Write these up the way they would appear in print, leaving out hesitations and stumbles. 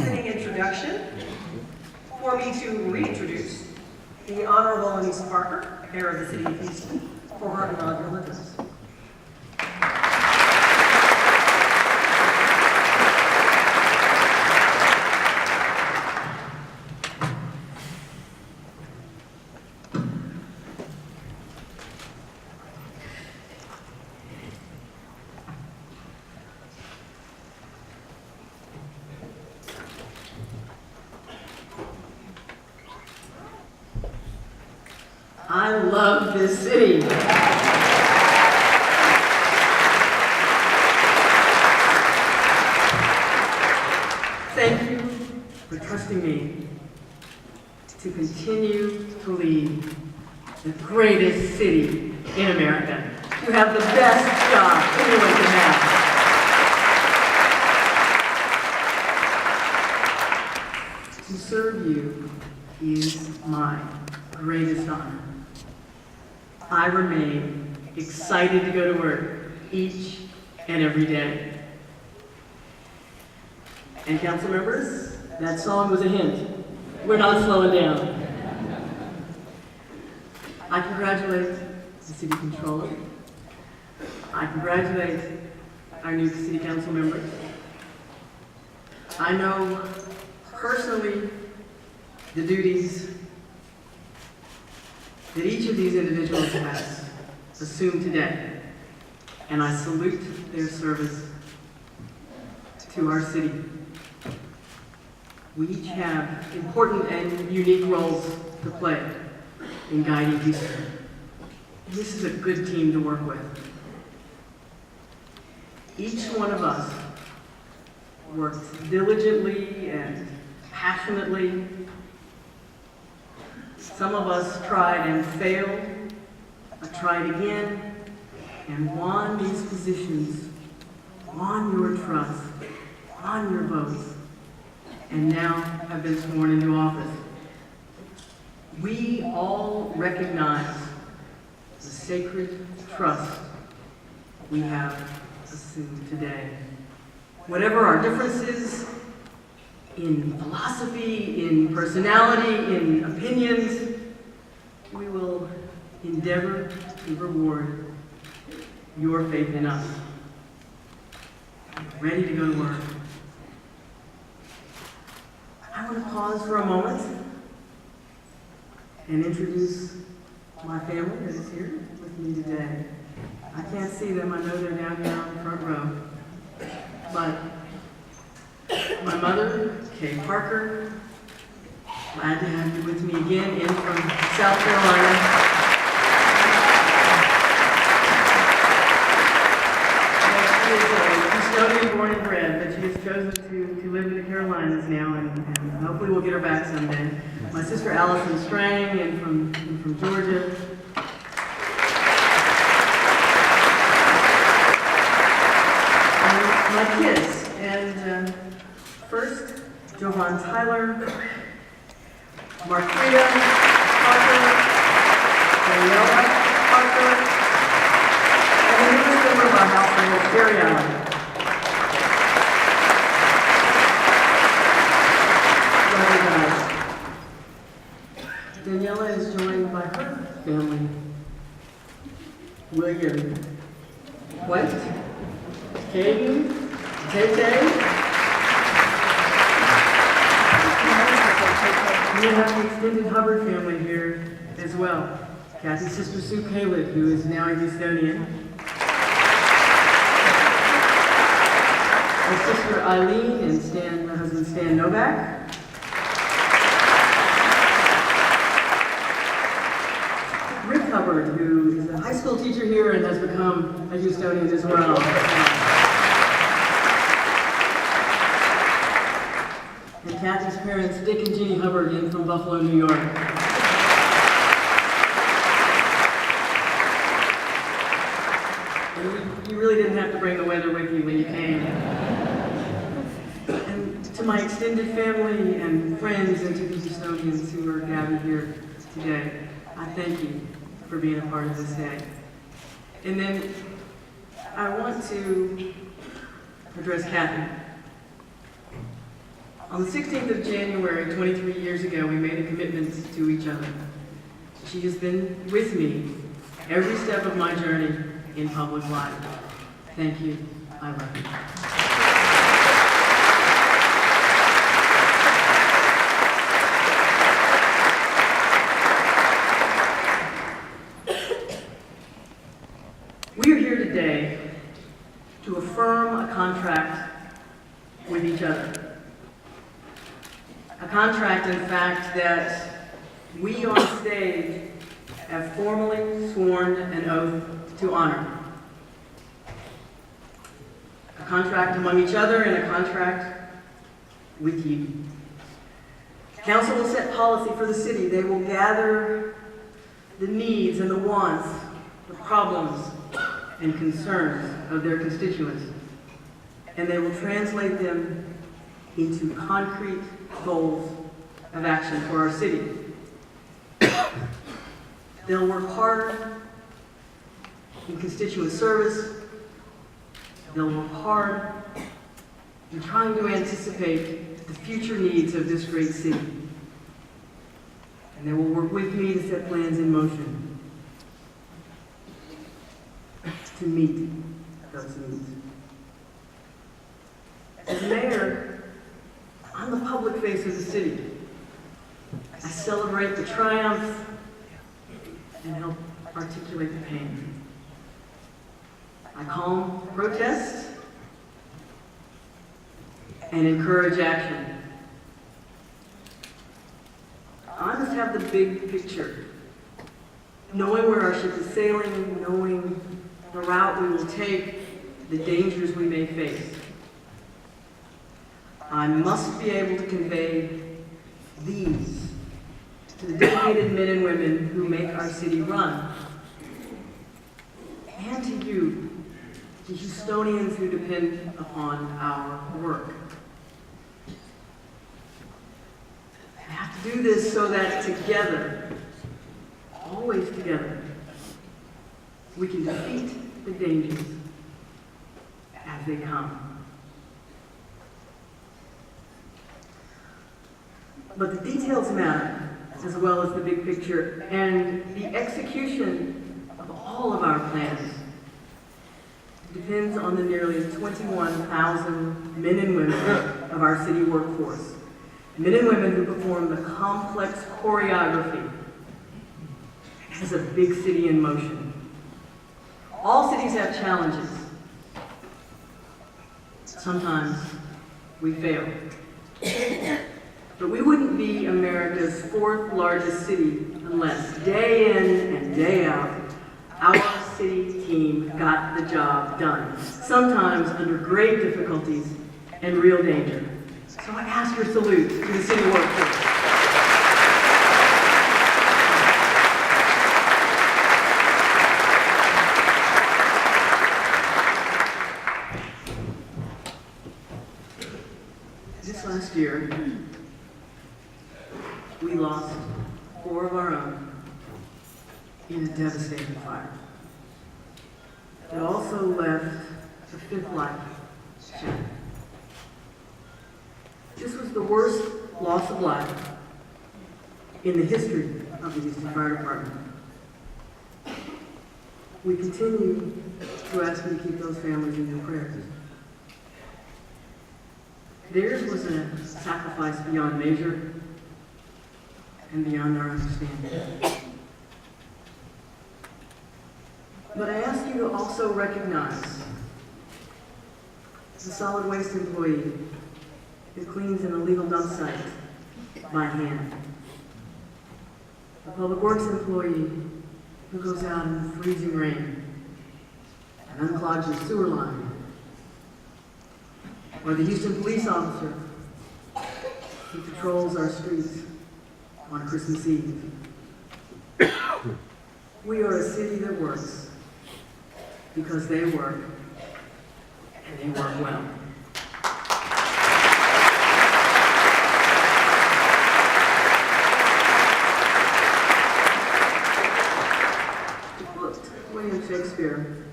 fitting introduction for me to reintroduce the Honorable Annise Parker, Mayor of the City of Houston, for her inaugural address. I love this city. Thank you for trusting me to continue to lead the greatest city in America. You have the best job anyone can have. To serve you is my greatest honor. I remain excited to go to work each and every day. And council members, that song was a hint. We're not slowing down. I congratulate the city controller. I congratulate our new city council members. I know personally the duties that each of these individuals has assumed today, and I salute their service to our city. We each have important and unique roles to play in guiding Houston. This is a good team to work with. Each one of us works diligently and passionately. Some of us tried and failed, but tried again, and won these positions, won your trust, won your votes, and now have been sworn into office. We all recognize the sacred trust we have assumed today. Whatever our differences in philosophy, in personality, in opinions, we will endeavor to reward your faith in us. I'm ready to go to work. I want to pause for a moment and introduce my family that is here with me today. I can't see them. I know they're down here on the front row. But my mother, Kay Parker, glad to have you with me again, in from South Carolina. She is a Houstonian born and bred, but she has chosen to live in the Carolinas now, and hopefully we'll get her back someday. My sister Allison Strang, in from Georgia. And my kids, and first, Johan Tyler, Marquita Parker, Daniela Parker, and the newest member of our household, Jerry Allen. Daniela is joined by her family, William White, Caden, Tay-Tay. We have the extended Hubbard family here as well. Kathy's sister Sue Caleb, who is now a Houstonian. My sister Eileen and my husband Stan Novak. Rick Hubbard, who is a high school teacher here and has become a Houstonian as well. And Kathy's parents, Dick and Jeannie Hubbard, in from Buffalo, New York. And you really didn't have to bring the weather with you when you came. And to my extended family and friends and to the Houstonians who are gathered here today, I thank you for being a part of this day. And then I want to address Kathy. On the 16th of January, 23 years ago, we made a commitment to each other. She has been with me every step of my journey in public life. Thank you. I love you. We are here today to affirm a contract with each other. A contract, in fact, that we on stage have formally sworn an oath to honor. A contract among each other and a contract with you. Council will set policy for the city. They will gather the needs and the wants, the problems and concerns of their constituents, and they will translate them into concrete goals of action for our city. They'll work hard in constituent service. They'll work hard in trying to anticipate the future needs of this great city. And they will work with me to set plans in motion to meet those needs. As mayor, I'm the public face of the city. I celebrate the triumph and help articulate the pain. I calm protest and encourage action. I must have the big picture, knowing where our ship is sailing, knowing the route we will take, the dangers we may face. I must be able to convey these to the dedicated men and women who make our city run, and to you, the Houstonians who depend upon our work. I have to do this so that together, always together, we can defeat the dangers as they come. But the details matter, as well as the big picture, and the execution of all of our plans depends on the nearly 21,000 men and women of our city workforce. Men and women who perform the complex choreography as a big city in motion. All cities have challenges. Sometimes we fail. But we wouldn't be America's 4th largest city unless day in and day out, our city team got the job done, sometimes under great difficulties and real danger. So I ask your salute to the city workforce. This last year, we lost 4 of our own in a devastating fire. It also left a 5th life shattered. This was the worst loss of life in the history of the Houston Fire Department. We continue to ask you to keep those families in your prayers. Theirs was a sacrifice beyond measure and beyond our understanding. But I ask you to also recognize the solid waste employee who cleans an illegal dump site by hand. The public works employee who goes out in the freezing rain and unclogs the sewer line. Or the Houston police officer who patrols our streets on Christmas Eve. We are a city that works because they work, and they work well. To quote William Shakespeare,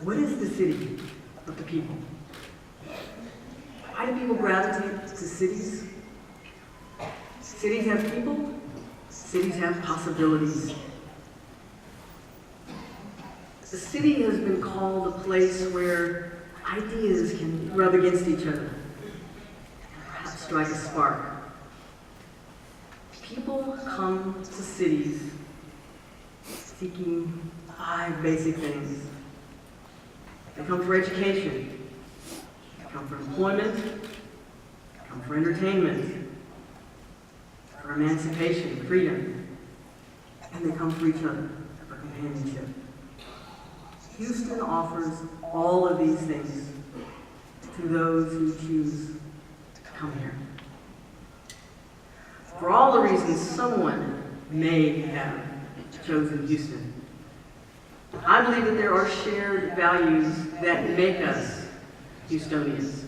what is the city of the people? Why do people gravitate to cities. Cities have people, cities have possibilities. The city has been called a place where ideas can rub against each other and perhaps strike a spark. People come to cities seeking 5 basic things. They come for education, they come for employment, they come for entertainment, for emancipation, freedom, and they come for each other, for companionship. Houston offers all of these things to those who choose to come here. For all the reasons someone may have chosen Houston, I believe that there are shared values that make us Houstonians.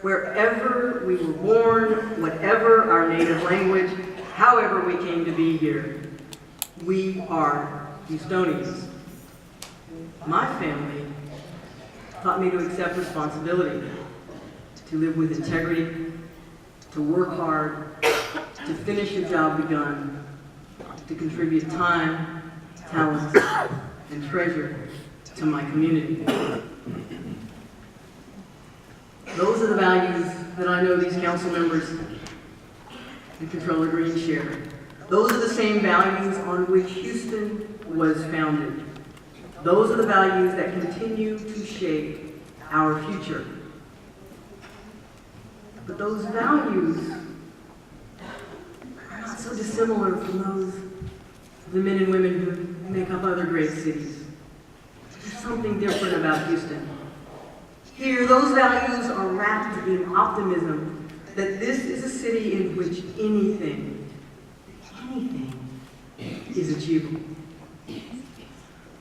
Wherever we were born, whatever our native language, however we came to be here, we are Houstonians. My family taught me to accept responsibility, to live with integrity, to work hard, to finish a job begun, to contribute time, talent, and treasure to my community. Those are the values that I know these council members and Controller Green share. Those are the same values on which Houston was founded. Those are the values that continue to shape our future. But those values are not so dissimilar from those of the men and women who make up other great cities. There's something different about Houston. Here, those values are wrapped in optimism that this is a city in which anything is achievable.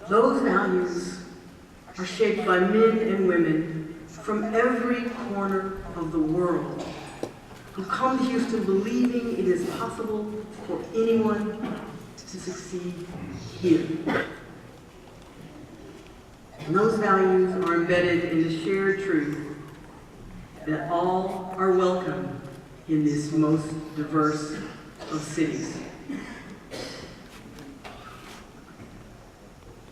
Those values are shaped by men and women from every corner of the world who come to Houston believing it is possible for anyone to succeed here. And those values are embedded in the shared truth that all are welcome in this most diverse of cities.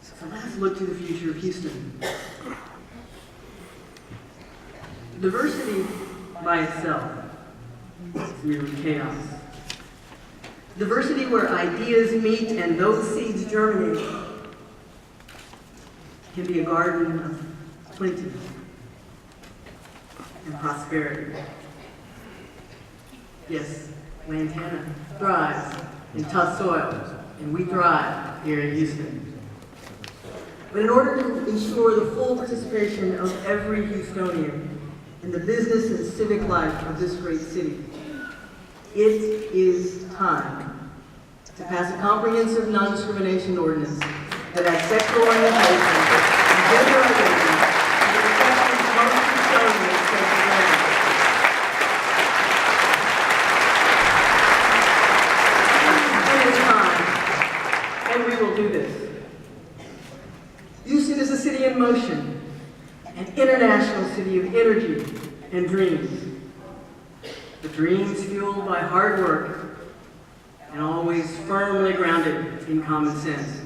So let's look to the future of Houston. Diversity by itself is merely chaos. Diversity where ideas meet and those seeds germinate can be a garden of plenty and prosperity. Yes, Lantana thrives in tough soil, and we thrive here in Houston. But in order to ensure the full participation of every Houstonian in the business and civic life of this great city, it is time to pass a comprehensive non-discrimination ordinance that adds sexual orientation and gender identity to the protections most Houstonians take for granted. It is time, and we will do this. Houston is a city in motion, an international city of energy and dreams. The dreams fueled by hard work and always firmly grounded in common sense.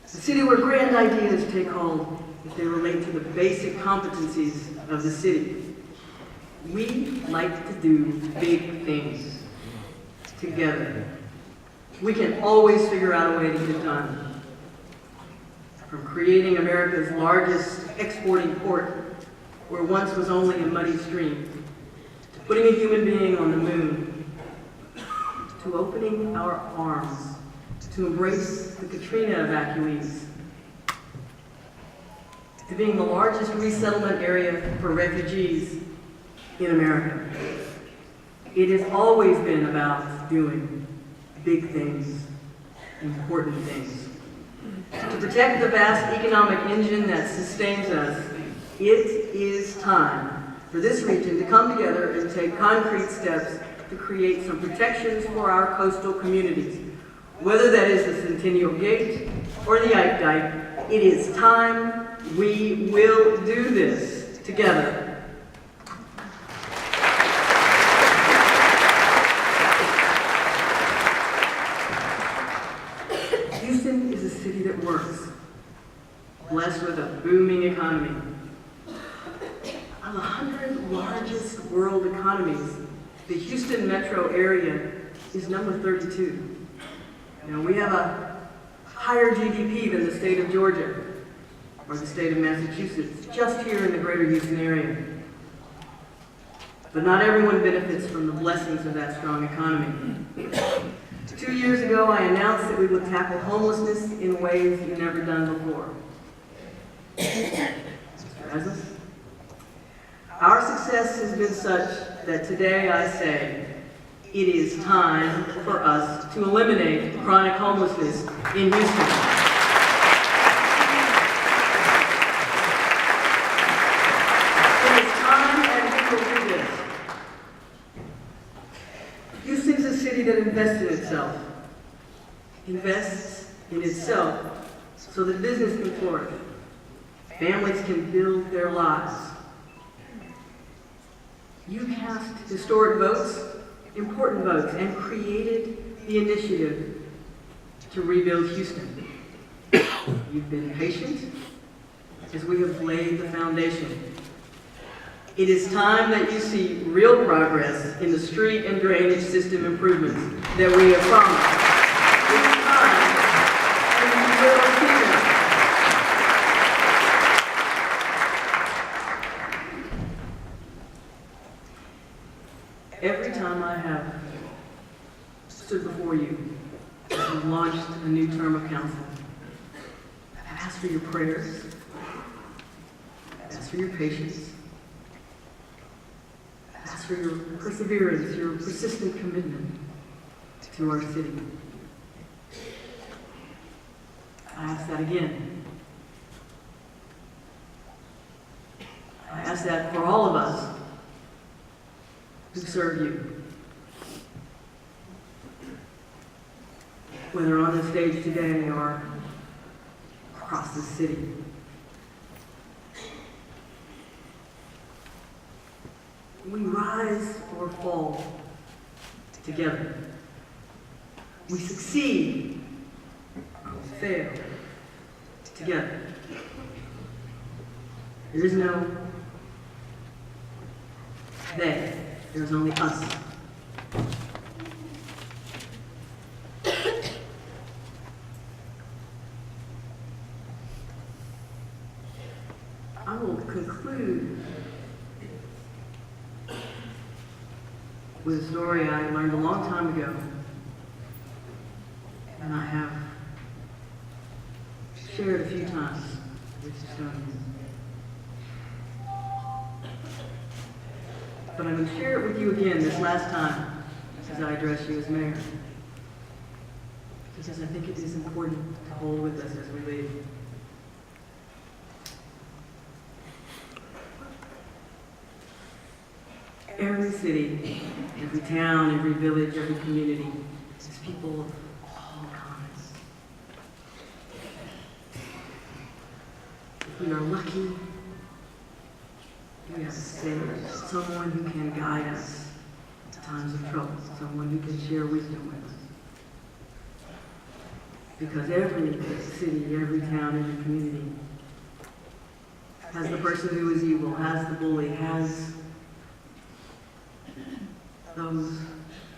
A city where grand ideas take hold if they relate to the basic competencies of the city. We like to do big things together. We can always figure out a way to get it done. From creating America's largest exporting port, where once was only a muddy stream, to putting a human being on the moon, to opening our arms to embrace the Katrina evacuees, to being the largest resettlement area for refugees in America. It has always been about doing big things, important things. To protect the vast economic engine that sustains us, it is time for this region to come together and take concrete steps to create some protections for our coastal communities. Whether that is the Centennial Gate or the Ike Dike, it is time. We will do this together. booming economy. Of the 100 largest world economies, the Houston metro area is number 32. Now, we have a higher GDP than the state of Georgia or the state of Massachusetts, just here in the greater Houston area. But not everyone benefits from the blessings of that strong economy. 2 years ago, I announced that we would tackle homelessness in ways we've never done before. Mr. Asmus? Our success has been such that today I say it is time for us to eliminate chronic homelessness in Houston. It is time, and we will do this. Houston's a city that invests in itself. Invests in itself so that business can flourish. Families can build their lives. You cast historic votes, important votes, and created the initiative to rebuild Houston. You've been patient as we have laid the foundation. It is time that you see real progress in the street and drainage system improvements that we have promised. It is time that you will see them. Every time I have stood before you and launched a new term of council, I've asked for your prayers, I've asked for your patience, I've asked for your perseverance, your persistent commitment to our city. I ask that again. I ask that for all of us who serve you. Whether on the stage today or across the city. We rise or fall together. We succeed or fail together. There is no they. There's only us. I will conclude with a story I learned a long time ago, and I have shared a few times with Houstonians. But I'm going to share it with you again this last time as I address you as mayor, because I think it is important to hold with us as we leave. Every city, every town, every village, every community has people of all kinds. If we are lucky, we have a savior, someone who can guide us in times of trouble, someone who can share wisdom with us. Because every city, every town, every community has the person who is evil, has the bully, has those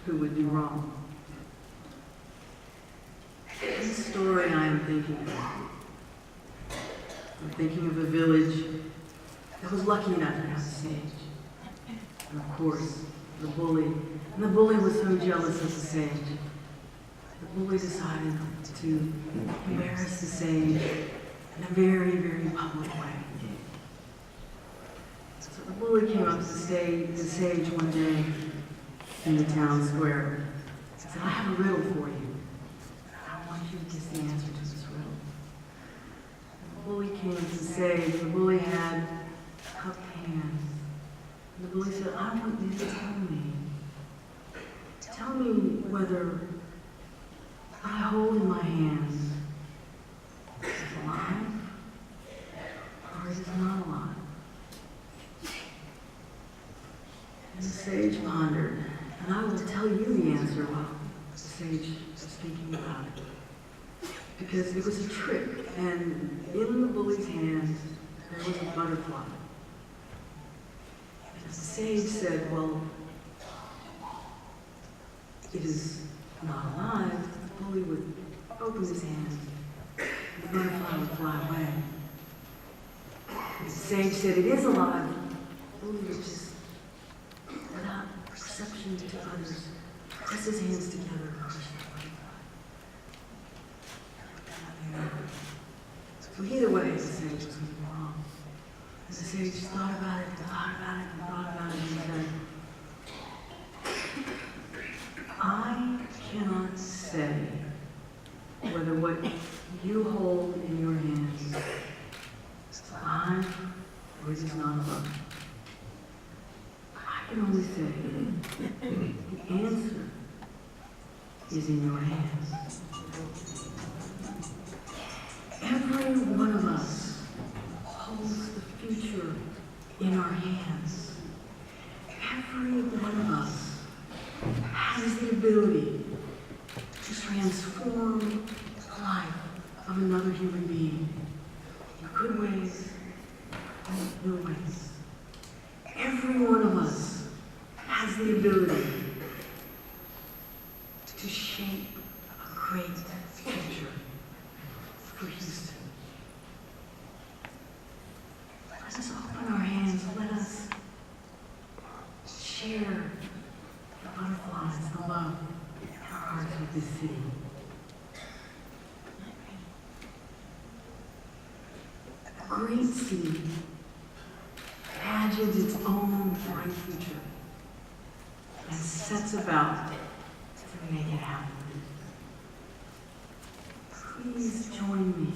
who would do wrong. This story I am thinking of. I'm thinking of a village that was lucky enough to have a sage. And of course, the bully. And the bully was so jealous of the sage. The bully decided to embarrass the sage in a very, very public way. So the bully came up to the sage one day in the town square. He said, I have a riddle for you. I want you to guess the answer to this riddle. The bully came to the sage, and the bully had cupped hands. And the bully said, I want you to tell me whether what I hold in my hands is alive or it is not alive. And the sage pondered, and I will tell you the answer while the sage was thinking about it. Because it was a trick, and in the bully's hands there was a butterfly. And the sage said, well, it is not alive. The bully would open his hand, and the butterfly would fly away. And the sage said, it is alive. The bully would just, without perception to others, press his hands together and crush the butterfly. So either way, the sage was going to be wrong. And the sage thought about it, and thought about it, and thought about it, and said, I cannot say whether what you hold in your hands is alive or it is not alive. I can only say the answer is in your hands. Every one of us holds the future in our hands. Every one of us has the ability to transform the life of another human being in good ways and in ill ways. Every one of us has the ability to shape a great future for Houston. Let us open our hands. Let us share the butterflies, the love in our hearts with this city. A great city imagines its own bright future and sets about to make it happen. Please join me.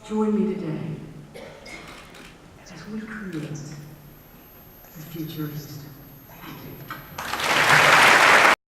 Join me today as we create the future of Houston.